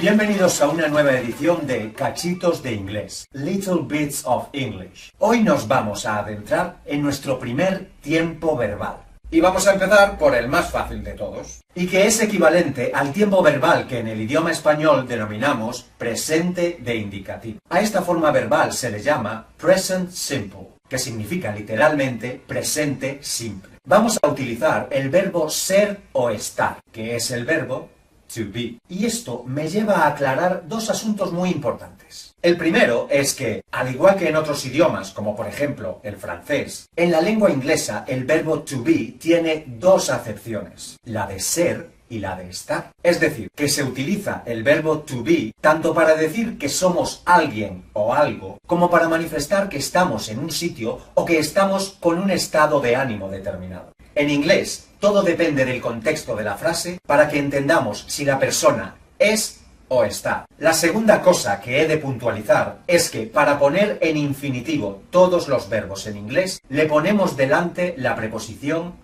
Bienvenidos a una nueva edición de Cachitos de Inglés, Little Bits of English. Hoy nos vamos a adentrar en nuestro primer tiempo verbal. Y vamos a empezar por el más fácil de todos, y que es equivalente al tiempo verbal que en el idioma español denominamos presente de indicativo. A esta forma verbal se le llama present simple, que significa literalmente presente simple. Vamos a utilizar el verbo ser o estar, que es el verbo to be. Y esto me lleva a aclarar dos asuntos muy importantes. El primero es que, al igual que en otros idiomas, como por ejemplo el francés, en la lengua inglesa el verbo to be tiene dos acepciones, la de ser y la de estar. Es decir, que se utiliza el verbo to be tanto para decir que somos alguien o algo, como para manifestar que estamos en un sitio o que estamos con un estado de ánimo determinado. En inglés, todo depende del contexto de la frase para que entendamos si la persona es o está. La segunda cosa que he de puntualizar es que para poner en infinitivo todos los verbos en inglés, le ponemos delante la preposición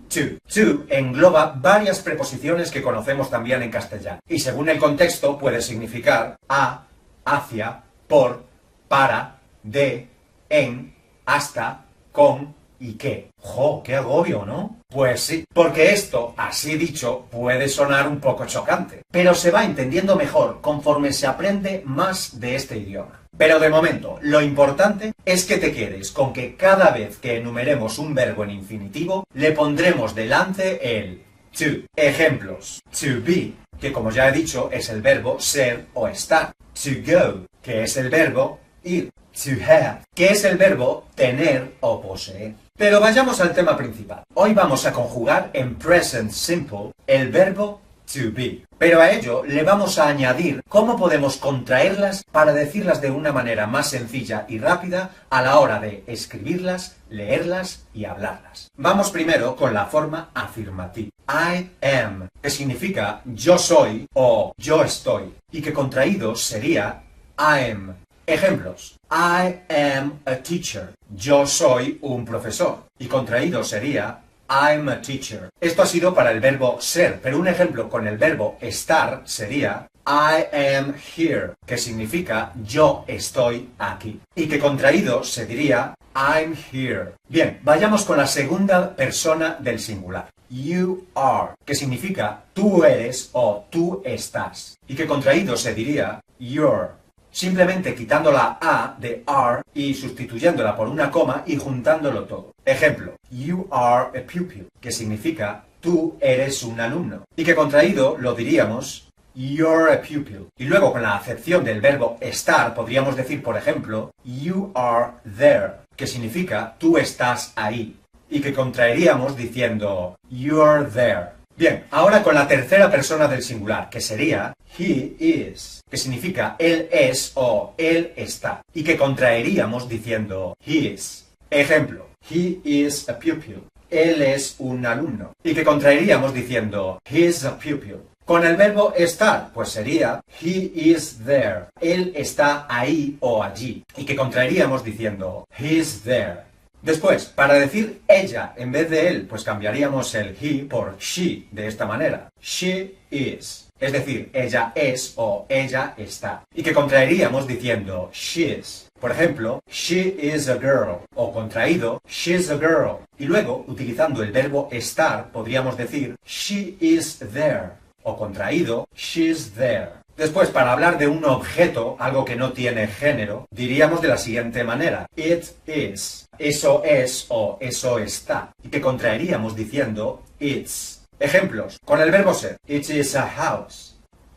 to. To engloba varias preposiciones que conocemos también en castellano. Y según el contexto puede significar a, hacia, por, para, de, en, hasta, con y qué. ¡Jo! ¡Qué agobio!, ¿no? Pues sí, porque esto, así dicho, puede sonar un poco chocante, pero se va entendiendo mejor conforme se aprende más de este idioma. Pero de momento, lo importante es que te quedes con que cada vez que enumeremos un verbo en infinitivo, le pondremos delante el to. Ejemplos: to be, que como ya he dicho es el verbo ser o estar; to go, que es el verbo ir; to have, que es el verbo tener o poseer. Pero vayamos al tema principal. Hoy vamos a conjugar en present simple el verbo to be. Pero a ello le vamos a añadir cómo podemos contraerlas para decirlas de una manera más sencilla y rápida a la hora de escribirlas, leerlas y hablarlas. Vamos primero con la forma afirmativa. I am, que significa yo soy o yo estoy, y que contraído sería I am. Ejemplos: I am a teacher. Yo soy un profesor. Y contraído sería I'm a teacher. Esto ha sido para el verbo ser, pero un ejemplo con el verbo estar sería I am here, que significa yo estoy aquí. Y que contraído se diría I'm here. Bien, vayamos con la segunda persona del singular. You are, que significa tú eres o tú estás. Y que contraído se diría you're. Simplemente quitando la A de are y sustituyéndola por una coma y juntándolo todo. Ejemplo: you are a pupil, que significa tú eres un alumno. Y que contraído lo diríamos you're a pupil. Y luego con la acepción del verbo estar podríamos decir, por ejemplo, you are there, que significa tú estás ahí. Y que contraeríamos diciendo you're there. Bien, ahora con la tercera persona del singular, que sería he is, que significa él es o él está, y que contraeríamos diciendo he is. Ejemplo: he is a pupil, él es un alumno, y que contraeríamos diciendo he is a pupil. Con el verbo estar, pues sería he is there, él está ahí o allí, y que contraeríamos diciendo he is there. Después, para decir ella en vez de él, pues cambiaríamos el he por she, de esta manera. She is. Es decir, ella es o ella está. Y que contraeríamos diciendo she is. Por ejemplo, she is a girl. O contraído, she's a girl. Y luego, utilizando el verbo estar, podríamos decir she is there. O contraído, she's there. Después, para hablar de un objeto, algo que no tiene género, diríamos de la siguiente manera: it is. Eso es o eso está. Y que contraeríamos diciendo it's. Ejemplos: con el verbo ser, it is a house.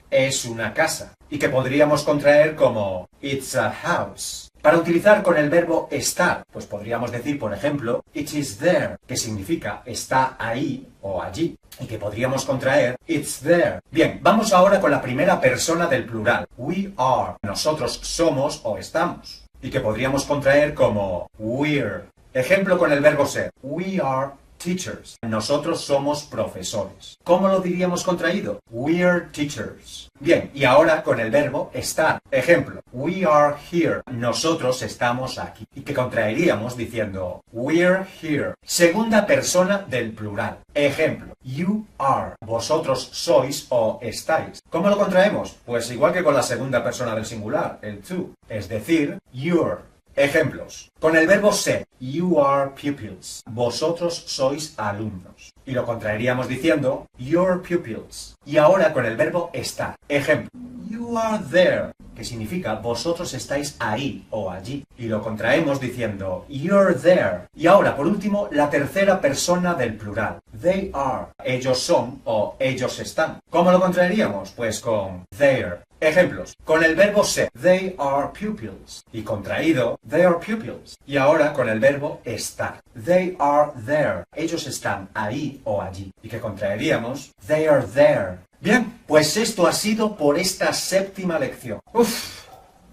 Es una casa. Y que podríamos contraer como it's a house. Para utilizar con el verbo estar, pues podríamos decir, por ejemplo, it is there, que significa está ahí o allí. Y que podríamos contraer it's there. Bien, vamos ahora con la primera persona del plural. We are. Nosotros somos o estamos. Y que podríamos contraer como we're. Ejemplo con el verbo ser. We are teachers. Nosotros somos profesores. ¿Cómo lo diríamos contraído? We're teachers. Bien, y ahora con el verbo estar. Ejemplo, we are here. Nosotros estamos aquí. Y que contraeríamos diciendo we're here. Segunda persona del plural. Ejemplo, you are. Vosotros sois o estáis. ¿Cómo lo contraemos? Pues igual que con la segunda persona del singular, el to. Es decir, you're. Ejemplos. Con el verbo ser, you are pupils. Vosotros sois alumnos. Y lo contraeríamos diciendo, your pupils. Y ahora con el verbo estar. Ejemplo. You are there. Que significa vosotros estáis ahí o allí. Y lo contraemos diciendo, you're there. Y ahora, por último, la tercera persona del plural. They are. Ellos son o ellos están. ¿Cómo lo contraeríamos? Pues con their. Ejemplos. Con el verbo ser, they are pupils. Y contraído, they are pupils. Y ahora con el verbo estar, they are there. Ellos están ahí o allí. Y que contraeríamos, they are there. Bien, pues esto ha sido por esta séptima lección.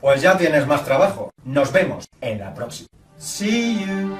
Pues ya tienes más trabajo. Nos vemos en la próxima. See you.